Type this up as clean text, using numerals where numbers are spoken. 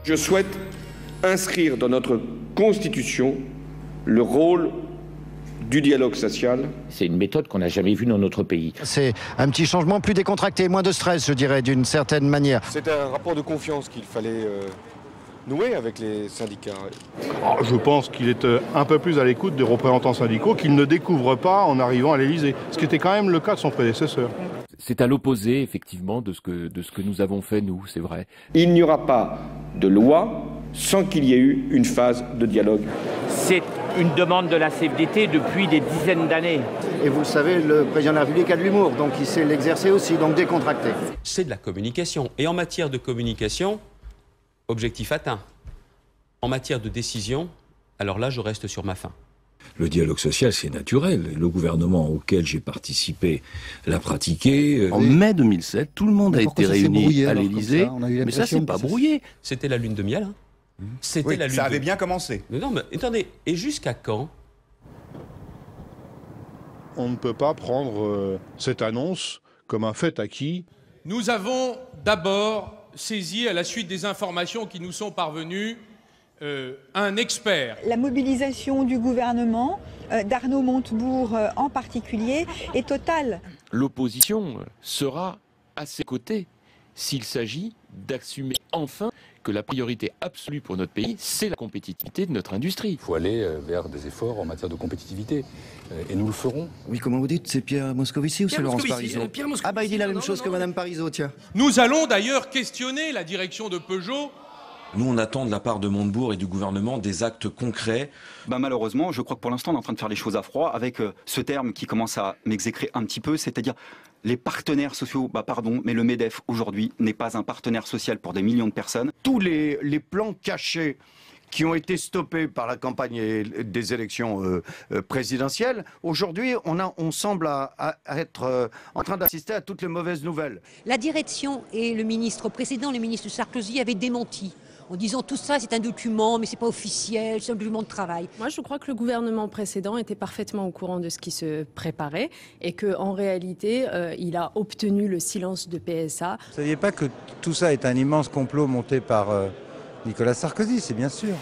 Je souhaite inscrire dans notre Constitution le rôle du dialogue social. C'est une méthode qu'on n'a jamais vue dans notre pays. C'est un petit changement plus décontracté, moins de stress, je dirais, d'une certaine manière. C'est un rapport de confiance qu'il fallait nouer avec les syndicats. Je pense qu'il est un peu plus à l'écoute des représentants syndicaux qu'il ne découvre pas en arrivant à l'Élysée, ce qui était quand même le cas de son prédécesseur. C'est à l'opposé, effectivement, de ce que nous avons fait, nous, c'est vrai. Il n'y aura pas de loi sans qu'il y ait eu une phase de dialogue. C'est une demande de la CFDT depuis des dizaines d'années. Et vous le savez, le président de la République a de l'humour, donc il sait l'exercer aussi, donc décontracté. C'est de la communication. Et en matière de communication, objectif atteint. En matière de décision, alors là, je reste sur ma faim. Le dialogue social, c'est naturel. Le gouvernement auquel j'ai participé l'a pratiqué. En mai 2007, tout le monde a été réuni à l'Élysée. Mais ça, c'est pas brouillé. C'était la lune de miel. Hein. Oui, ça avait bien commencé. Non, mais attendez, et jusqu'à quand? On ne peut pas prendre cette annonce comme un fait acquis. Nous avons d'abord saisi, à la suite des informations qui nous sont parvenues, un expert. La mobilisation du gouvernement, d'Arnaud Montebourg en particulier, est totale. L'opposition sera à ses côtés s'il s'agit d'assumer enfin que la priorité absolue pour notre pays, c'est la compétitivité de notre industrie. Il faut aller vers des efforts en matière de compétitivité. Et nous le ferons. Oui, comment vous dites, c'est Pierre Moscovici ou c'est Laurence Parisot? Ah bah il dit la même chose que Madame Parisot, tiens. Nous allons d'ailleurs questionner la direction de Peugeot. Nous, on attend de la part de Montebourg et du gouvernement des actes concrets. Malheureusement, je crois que pour l'instant, on est en train de faire les choses à froid avec ce terme qui commence à m'exécrer un petit peu, c'est-à-dire les partenaires sociaux. Pardon, mais le MEDEF, aujourd'hui, n'est pas un partenaire social pour des millions de personnes. Tous les plans cachés qui ont été stoppés par la campagne des élections présidentielles, aujourd'hui, on semble être en train d'assister à toutes les mauvaises nouvelles. La direction et le ministre précédent, le ministre Sarkozy, avaient démenti en disant tout ça c'est un document mais c'est pas officiel, c'est un document de travail. Moi je crois que le gouvernement précédent était parfaitement au courant de ce qui se préparait et qu'en réalité il a obtenu le silence de PSA. Vous ne saviez pas que tout ça est un immense complot monté par Nicolas Sarkozy, c'est bien sûr.